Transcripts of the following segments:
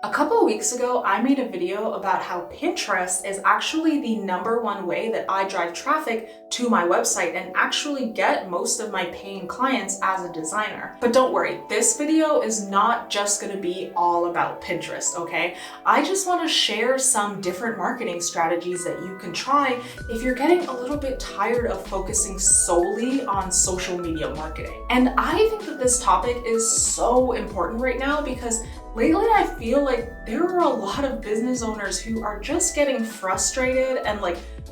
A couple of weeks ago, I made a video about how Pinterest is actually the #1 way that I drive traffic to my website and actually get most of my paying clients as a designer. But don't worry, this video is not just gonna be all about Pinterest, okay? I just wanna share some different marketing strategies that you can try if you're getting a little bit tired of focusing solely on social media marketing. And I think that this topic is so important right now because lately, I feel like there are a lot of business owners who are just getting frustrated and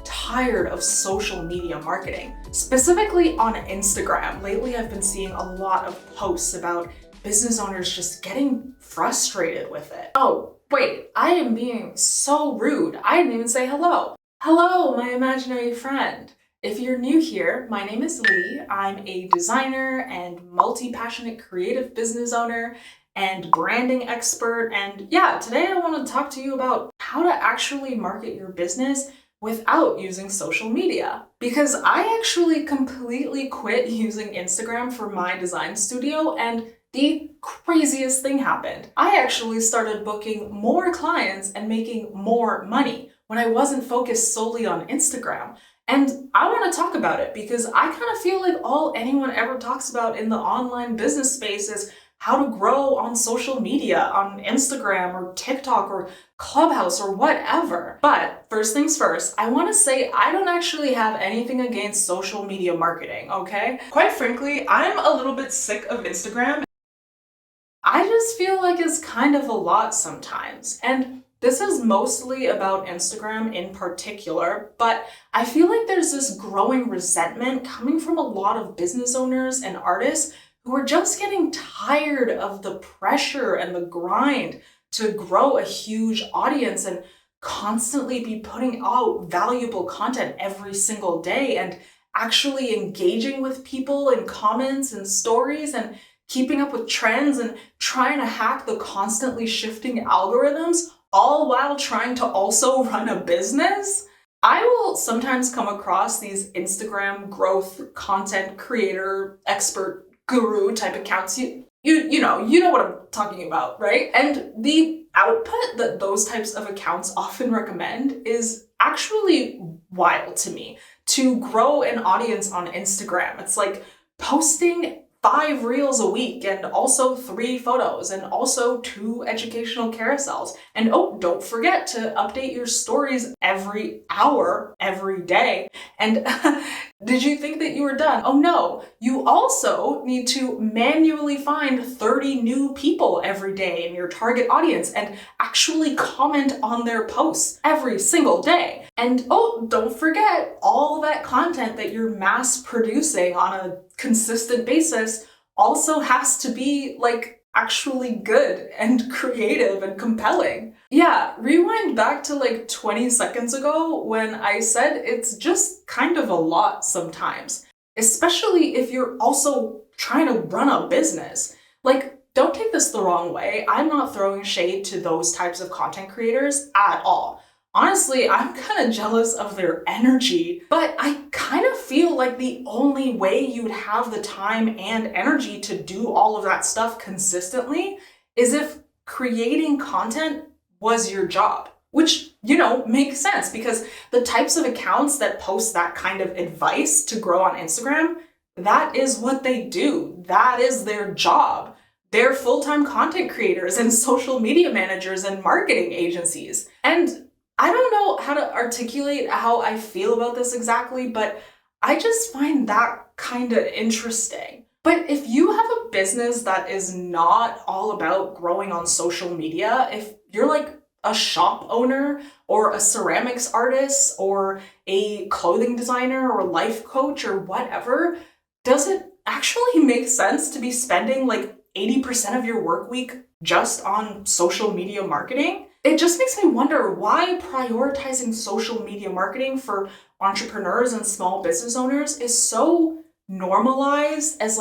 tired of social media marketing. Specifically on Instagram, lately I've been seeing a lot of posts about business owners just getting frustrated with it. Oh, wait, I am being so rude. I didn't even say hello. Hello, my imaginary friend. If you're new here, my name is Lee. I'm a designer and multi-passionate creative business owner and branding expert. And yeah, today I want to talk to you about how to actually market your business without using social media. Because I actually completely quit using Instagram for my design studio, and the craziest thing happened. I actually started booking more clients and making more money when I wasn't focused solely on Instagram. And I want to talk about it because I kind of feel like all anyone ever talks about in the online business space is how to grow on social media, on Instagram or TikTok or Clubhouse or whatever. But first things first, I want to say I don't actually have anything against social media marketing, okay? Quite frankly, I'm a little bit sick of Instagram. I just feel like it's kind of a lot sometimes. And this is mostly about Instagram in particular, but I feel like there's this growing resentment coming from a lot of business owners and artists who are just getting tired of the pressure and the grind to grow a huge audience and constantly be putting out valuable content every single day and actually engaging with people in comments and stories and keeping up with trends and trying to hack the constantly shifting algorithms, all while trying to also run a business. I will sometimes come across these Instagram growth content creator expert guru type accounts. You know what I'm talking about, right? And the output that those types of accounts often recommend is actually wild to me. To grow an audience on Instagram, it's like posting 5 reels a week and also 3 photos and also 2 educational carousels. And oh, don't forget to update your stories every hour, every day. And did you think that you were done? Oh no, you also need to manually find 30 new people every day in your target audience and actually comment on their posts every single day. And oh, don't forget all that content that you're mass producing on a consistent basis also has to be actually good and creative and compelling. Yeah, rewind back to 20 seconds ago when I said it's just kind of a lot sometimes, especially if you're also trying to run a business. Don't take this the wrong way. I'm not throwing shade to those types of content creators at all. Honestly, I'm kind of jealous of their energy, but I kind of feel like the only way you would have the time and energy to do all of that stuff consistently is if creating content was your job, which, makes sense because the types of accounts that post that kind of advice to grow on Instagram, that is what they do. That is their job. They're full-time content creators and social media managers and marketing agencies. And I don't know how to articulate how I feel about this exactly, but I just find that kind of interesting. But if you have a business that is not all about growing on social media, if you're a shop owner or a ceramics artist or a clothing designer or life coach or whatever, does it actually make sense to be spending 80% of your work week just on social media marketing? It just makes me wonder why prioritizing social media marketing for entrepreneurs and small business owners is so normalized as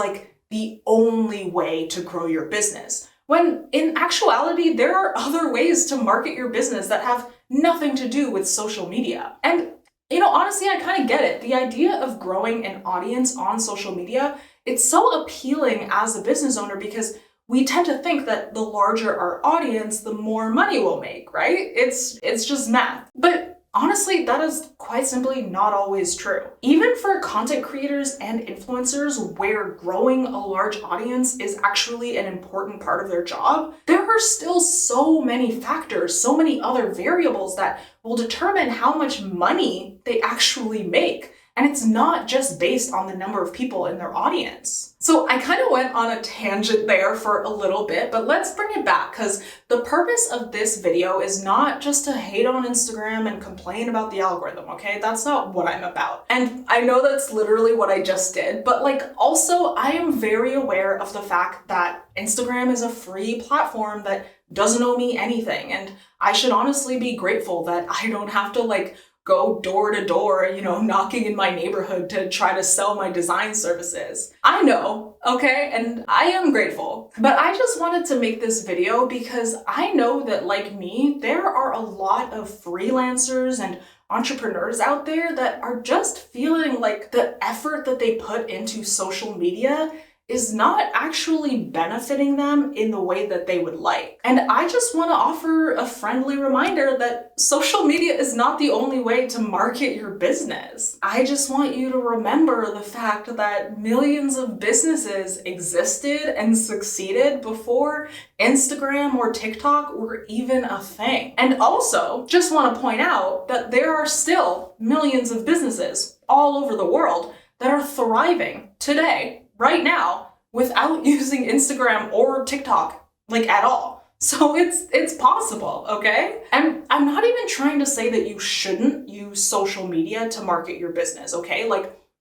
the only way to grow your business. When in actuality, there are other ways to market your business that have nothing to do with social media. And honestly, I kind of get it. The idea of growing an audience on social media, it's so appealing as a business owner because we tend to think that the larger our audience, the more money we'll make, right? It's just math. But honestly, that is quite simply not always true. Even for content creators and influencers where growing a large audience is actually an important part of their job, there are still so many factors, so many other variables that will determine how much money they actually make. And it's not just based on the number of people in their audience. So I kind of went on a tangent there for a little bit, but let's bring it back, because the purpose of this video is not just to hate on Instagram and complain about the algorithm, okay? That's not what I'm about. And I know that's literally what I just did, but also I am very aware of the fact that Instagram is a free platform that doesn't owe me anything. And I should honestly be grateful that I don't have to go door to door, knocking in my neighborhood to try to sell my design services. I know, okay? And I am grateful. But I just wanted to make this video because I know that, like me, there are a lot of freelancers and entrepreneurs out there that are just feeling like the effort that they put into social media is not actually benefiting them in the way that they would like. And I just want to offer a friendly reminder that social media is not the only way to market your business. I just want you to remember the fact that millions of businesses existed and succeeded before Instagram or TikTok were even a thing. And also, just want to point out that there are still millions of businesses all over the world that are thriving today, right now, without using Instagram or TikTok at all. So it's possible, okay? And I'm not even trying to say that you shouldn't use social media to market your business, okay?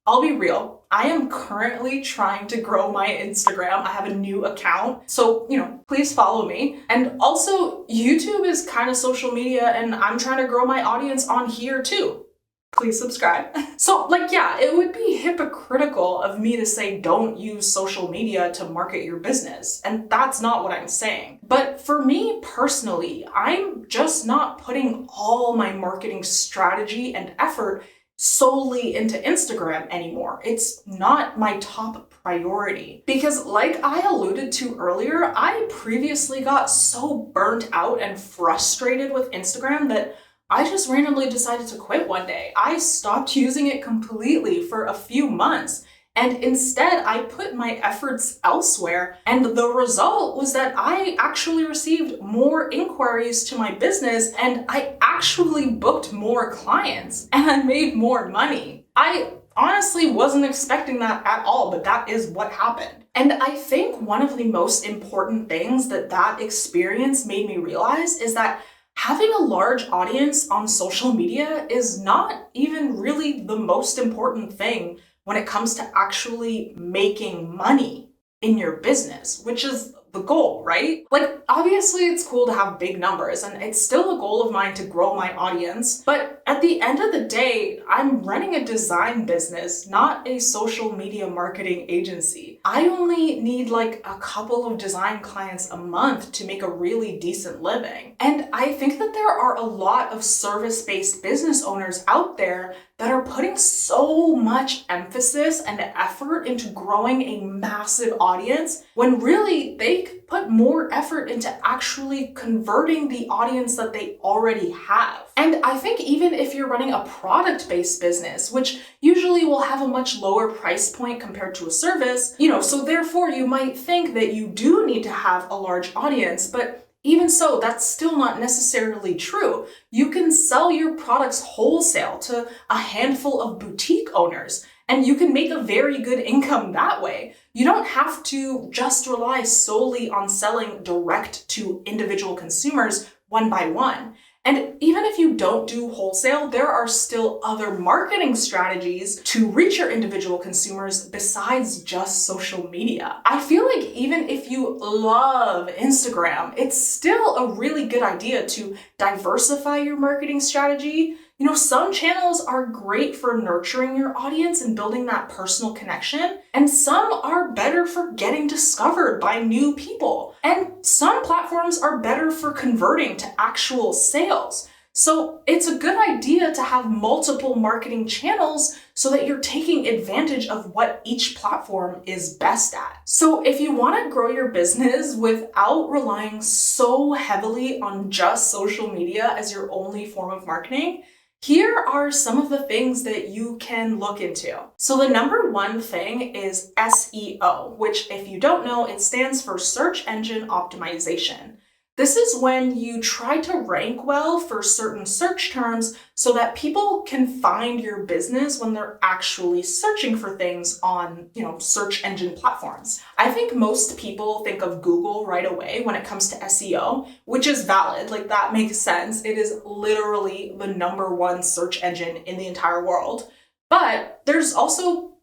I'll be real. I am currently trying to grow my Instagram. I have a new account, so, please follow me. And also, YouTube is kind of social media, and I'm trying to grow my audience on here too. Please subscribe. So yeah, it would be hypocritical of me to say don't use social media to market your business. And that's not what I'm saying. But for me personally, I'm just not putting all my marketing strategy and effort solely into Instagram anymore. It's not my top priority. Because like I alluded to earlier, I previously got so burnt out and frustrated with Instagram that I just randomly decided to quit one day. I stopped using it completely for a few months, and instead I put my efforts elsewhere, and the result was that I actually received more inquiries to my business, and I actually booked more clients, and I made more money. I honestly wasn't expecting that at all, but that is what happened. And I think one of the most important things that experience made me realize is that having a large audience on social media is not even really the most important thing when it comes to actually making money in your business, which is the goal, right? Obviously it's cool to have big numbers, and it's still a goal of mine to grow my audience. But at the end of the day, I'm running a design business, not a social media marketing agency. I only need a couple of design clients a month to make a really decent living. And I think that there are a lot of service-based business owners out there that are putting so much emphasis and effort into growing a massive audience when really they could put more effort into actually converting the audience that they already have. And I think even if you're running a product-based business, which usually will have a much lower price point compared to a service, so therefore you might think that you do need to have a large audience, but even so, that's still not necessarily true. You can sell your products wholesale to a handful of boutique owners, and you can make a very good income that way. You don't have to just rely solely on selling direct to individual consumers one by one. And even if you don't do wholesale, there are still other marketing strategies to reach your individual consumers besides just social media. I feel like even if you love Instagram, it's still a really good idea to diversify your marketing strategy. Some channels are great for nurturing your audience and building that personal connection, and some are better for getting discovered by new people. And some platforms are better for converting to actual sales. So it's a good idea to have multiple marketing channels so that you're taking advantage of what each platform is best at. So if you want to grow your business without relying so heavily on just social media as your only form of marketing, here are some of the things that you can look into. So the number one thing is SEO, which if you don't know, it stands for search engine optimization. This is when you try to rank well for certain search terms so that people can find your business when they're actually searching for things on, search engine platforms. I think most people think of Google right away when it comes to SEO, which is valid. Like, that makes sense. It is literally the number one search engine in the entire world. But there's also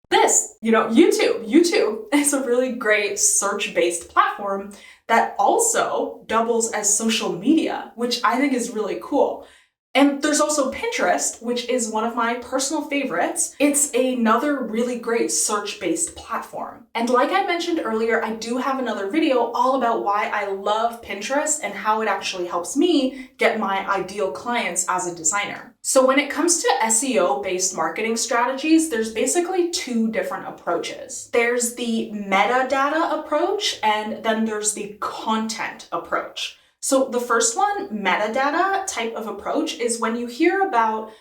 this, YouTube. YouTube is a really great search-based platform that also doubles as social media, which I think is really cool. And there's also Pinterest, which is one of my personal favorites. It's another really great search-based platform. And like I mentioned earlier, I do have another video all about why I love Pinterest and how it actually helps me get my ideal clients as a designer. So when it comes to SEO-based marketing strategies, there's basically two different approaches. There's the metadata approach, and then there's the content approach. So the first one, metadata type of approach, is when you hear about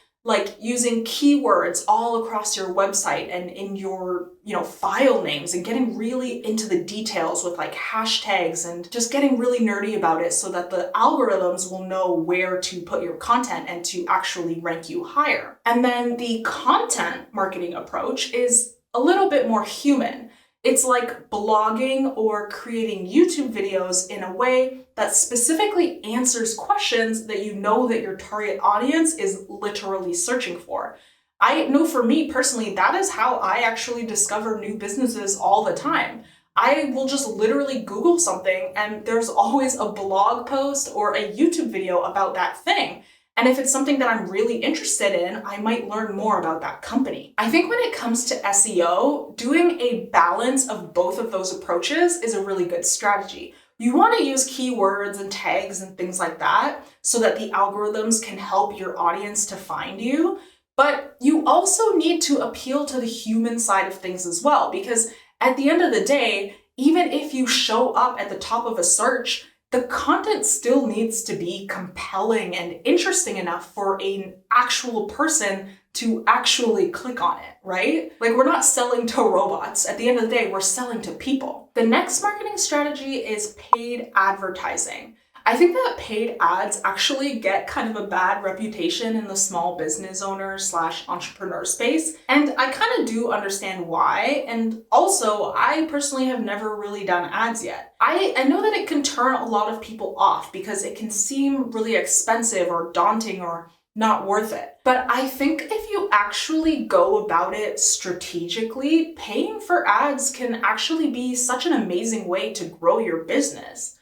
using keywords all across your website and in your, file names, and getting really into the details with hashtags and just getting really nerdy about it so that the algorithms will know where to put your content and to actually rank you higher. And then the content marketing approach is a little bit more human. It's like blogging or creating YouTube videos in a way that specifically answers questions that you know that your target audience is literally searching for. I know for me personally, that is how I actually discover new businesses all the time. I will just literally Google something and there's always a blog post or a YouTube video about that thing. And if it's something that I'm really interested in, I might learn more about that company. I think when it comes to SEO, doing a balance of both of those approaches is a really good strategy. You want to use keywords and tags and things like that so that the algorithms can help your audience to find you. But you also need to appeal to the human side of things as well, because at the end of the day, even if you show up at the top of a search, the content still needs to be compelling and interesting enough for an actual person to actually click on it, right? We're not selling to robots. At the end of the day, we're selling to people. The next marketing strategy is paid advertising. I think that paid ads actually get kind of a bad reputation in the small business owner / entrepreneur space. And I kind of do understand why. And also, I personally have never really done ads yet. I know that it can turn a lot of people off because it can seem really expensive or daunting or not worth it. But I think if you actually go about it strategically, paying for ads can actually be such an amazing way to grow your business.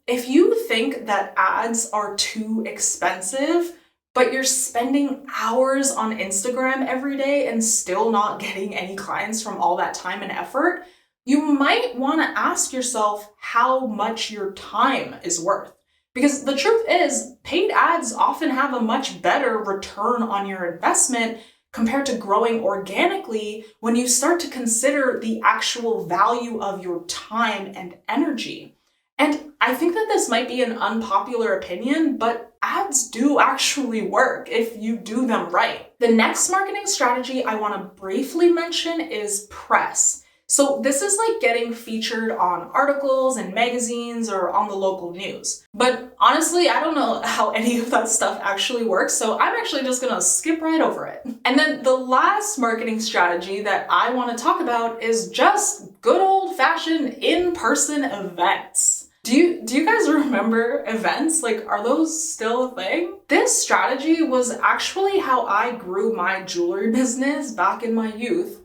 If you think that ads are too expensive, but you're spending hours on Instagram every day and still not getting any clients from all that time and effort, you might want to ask yourself how much your time is worth. Because the truth is, paid ads often have a much better return on your investment compared to growing organically when you start to consider the actual value of your time and energy. And I think that this might be an unpopular opinion, but ads do actually work if you do them right. The next marketing strategy I want to briefly mention is press. So this is like getting featured on articles and magazines or on the local news. But honestly, I don't know how any of that stuff actually works, so I'm actually just gonna skip right over it. And then the last marketing strategy that I want to talk about is just good old-fashioned in-person events. Do you guys remember events? Are those still a thing? This strategy was actually how I grew my jewelry business back in my youth,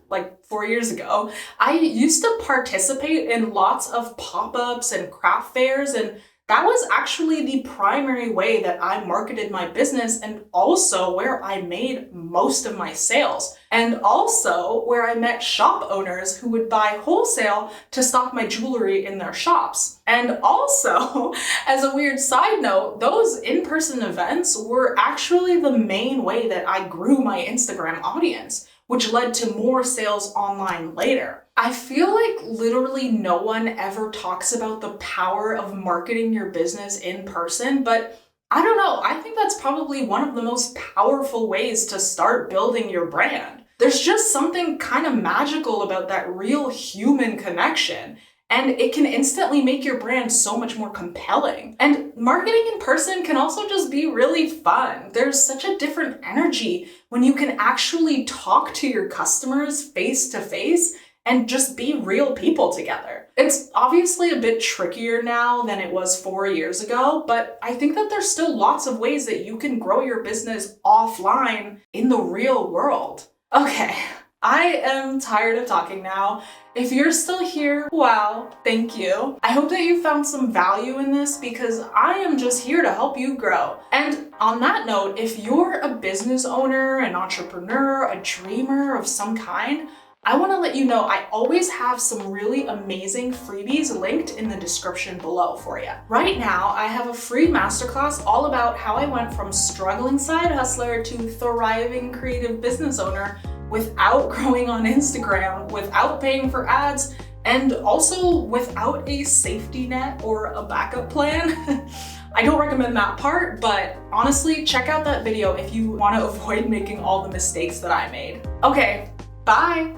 4 years ago. I used to participate in lots of pop-ups and craft fairs, and That was actually the primary way that I marketed my business and also where I made most of my sales. And also where I met shop owners who would buy wholesale to stock my jewelry in their shops. And also, as a weird side note, those in-person events were actually the main way that I grew my Instagram audience, which led to more sales online later. I feel like literally no one ever talks about the power of marketing your business in person, but I don't know, I think that's probably one of the most powerful ways to start building your brand. There's just something kind of magical about that real human connection, and it can instantly make your brand so much more compelling. And marketing in person can also just be really fun. There's such a different energy when you can actually talk to your customers face to face and just be real people together. It's obviously a bit trickier now than it was 4 years ago, but I think that there's still lots of ways that you can grow your business offline in the real world. Okay, I am tired of talking now. If you're still here, wow, thank you. I hope that you found some value in this because I am just here to help you grow. And on that note, if you're a business owner, an entrepreneur, a dreamer of some kind, I want to let you know I always have some really amazing freebies linked in the description below for you. Right now, I have a free masterclass all about how I went from struggling side hustler to thriving creative business owner without growing on Instagram, without paying for ads, and also without a safety net or a backup plan. I don't recommend that part, but honestly, check out that video if you want to avoid making all the mistakes that I made. Okay, bye.